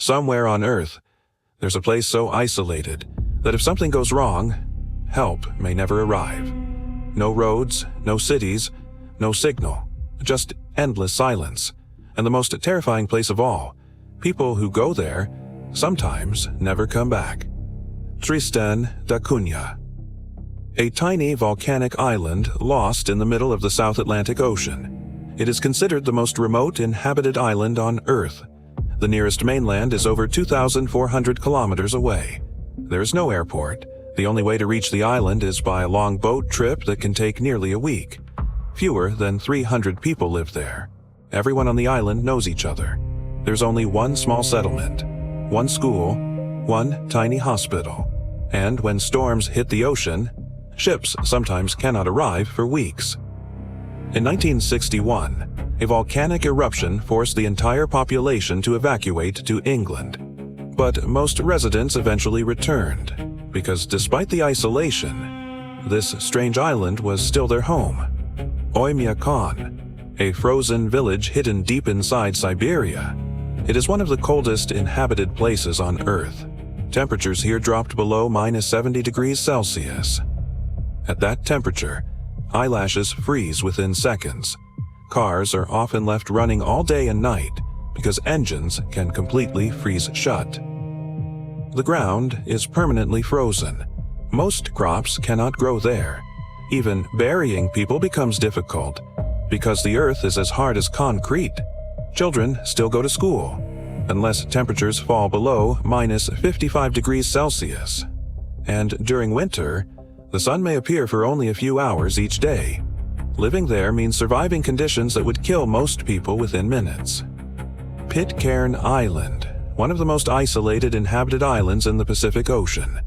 Somewhere on Earth, there's a place so isolated that if something goes wrong, help may never arrive. No roads, no cities, no signal, just endless silence. And the most terrifying place of all, people who go there sometimes never come back. Tristan da Cunha. A tiny volcanic island lost in the middle of the South Atlantic Ocean. It is considered the most remote inhabited island on Earth. The nearest mainland is over 2,400 kilometers away. There is no airport. The only way to reach the island is by a long boat trip that can take nearly a week. Fewer than 300 people live there. Everyone on the island knows each other. There's only one small settlement, one school, one tiny hospital. And when storms hit the ocean, ships sometimes cannot arrive for weeks. In 1961, a volcanic eruption forced the entire population to evacuate to England. But most residents eventually returned, because despite the isolation, this strange island was still their home. Oymyakon, a frozen village hidden deep inside Siberia. It is one of the coldest inhabited places on Earth. Temperatures here dropped below -70 degrees Celsius. At that temperature, eyelashes freeze within seconds. Cars are often left running all day and night because engines can completely freeze shut. The ground is permanently frozen. Most crops cannot grow there. Even burying people becomes difficult because the earth is as hard as concrete. Children still go to school unless temperatures fall below -55 degrees Celsius. And during winter, the sun may appear for only a few hours each day. Living there means surviving conditions that would kill most people within minutes. Pitcairn Island, one of the most isolated inhabited islands in the Pacific Ocean.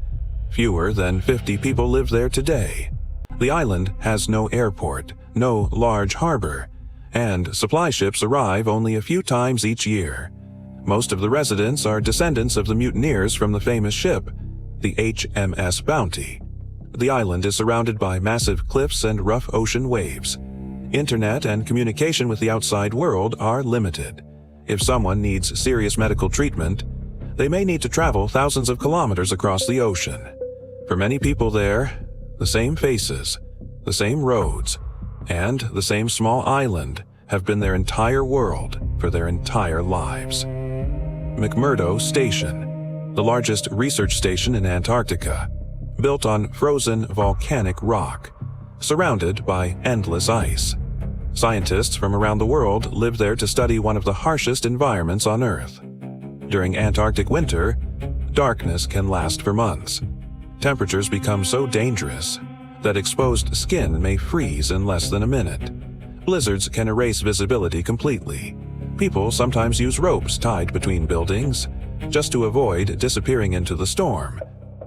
Fewer than 50 people live there today. The island has no airport, no large harbor, and supply ships arrive only a few times each year. Most of the residents are descendants of the mutineers from the famous ship, the HMS Bounty. The island is surrounded by massive cliffs and rough ocean waves. Internet and communication with the outside world are limited. If someone needs serious medical treatment, they may need to travel thousands of kilometers across the ocean. For many people there, the same faces, the same roads, and the same small island have been their entire world for their entire lives. McMurdo Station, the largest research station in Antarctica, built on frozen volcanic rock, surrounded by endless ice. Scientists from around the world live there to study one of the harshest environments on Earth. During Antarctic winter, darkness can last for months. Temperatures become so dangerous that exposed skin may freeze in less than a minute. Blizzards can erase visibility completely. People sometimes use ropes tied between buildings just to avoid disappearing into the storm.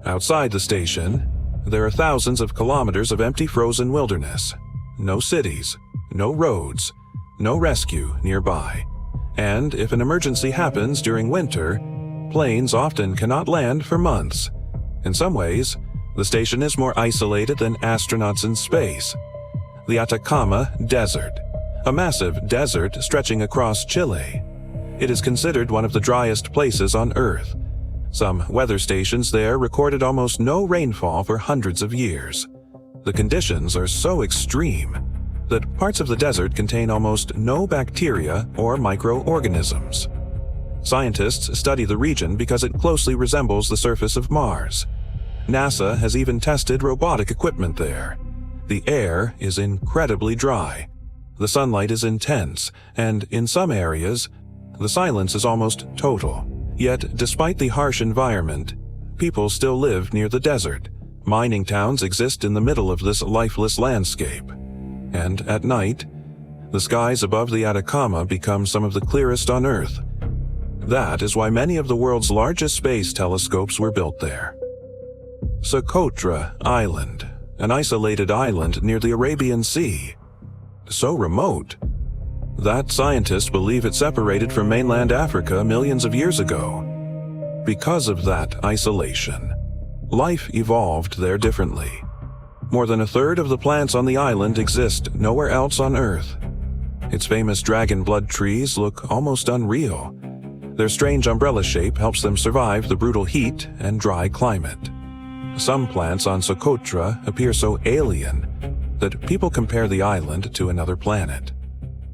Outside the station, there are thousands of kilometers of empty frozen wilderness. No cities, no roads, no rescue nearby. And if an emergency happens during winter, planes often cannot land for months. In some ways, the station is more isolated than astronauts in space. The Atacama Desert, a massive desert stretching across Chile. It is considered one of the driest places on Earth. Some weather stations there recorded almost no rainfall for hundreds of years. The conditions are so extreme that parts of the desert contain almost no bacteria or microorganisms. Scientists study the region because it closely resembles the surface of Mars. NASA has even tested robotic equipment there. The air is incredibly dry. The sunlight is intense, and in some areas, the silence is almost total. Yet, despite the harsh environment, people still live near the desert. Mining towns exist in the middle of this lifeless landscape. And at night, the skies above the Atacama become some of the clearest on Earth. That is why many of the world's largest space telescopes were built there. Socotra Island, an isolated island near the Arabian Sea. So remote that scientists believe it separated from mainland Africa millions of years ago. Because of that isolation, life evolved there differently. More than a third of the plants on the island exist nowhere else on Earth. Its famous dragon blood trees look almost unreal. Their strange umbrella shape helps them survive the brutal heat and dry climate. Some plants on Socotra appear so alien that people compare the island to another planet.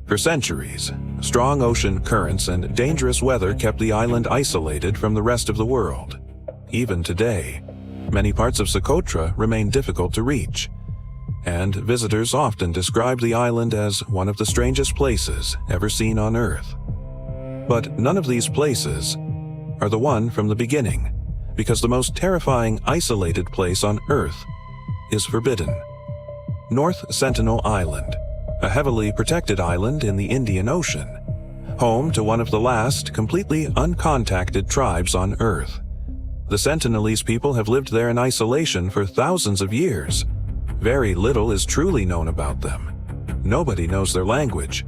For centuries, strong ocean currents and dangerous weather kept the island isolated from the rest of the world. Even today, many parts of Socotra remain difficult to reach, and visitors often describe the island as one of the strangest places ever seen on Earth. But none of these places are the one from the beginning, because the most terrifying isolated place on Earth is forbidden. North Sentinel Island, a heavily protected island in the Indian Ocean, home to one of the last completely uncontacted tribes on Earth. The Sentinelese people have lived there in isolation for thousands of years. Very little is truly known about them. Nobody knows their language.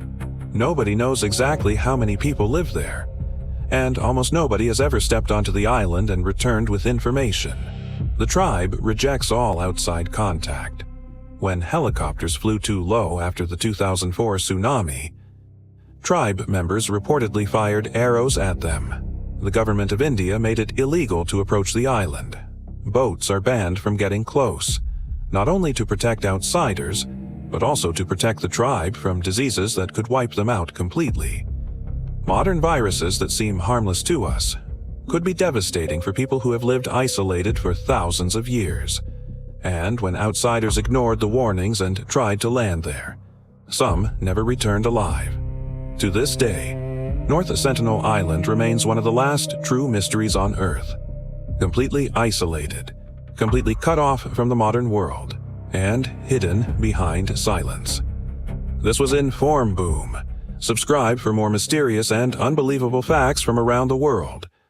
Nobody knows exactly how many people live there. And almost nobody has ever stepped onto the island and returned with information. The tribe rejects all outside contact. When helicopters flew too low after the 2004 tsunami, tribe members reportedly fired arrows at them. The government of India made it illegal to approach the island. Boats are banned from getting close, not only to protect outsiders, but also to protect the tribe from diseases that could wipe them out completely. Modern viruses that seem harmless to us could be devastating for people who have lived isolated for thousands of years. And when outsiders ignored the warnings and tried to land there, some never returned alive. To this day, North Sentinel Island remains one of the last true mysteries on Earth. Completely isolated, completely cut off from the modern world, and hidden behind silence. This was Informboom. Subscribe for more mysterious and unbelievable facts from around the world.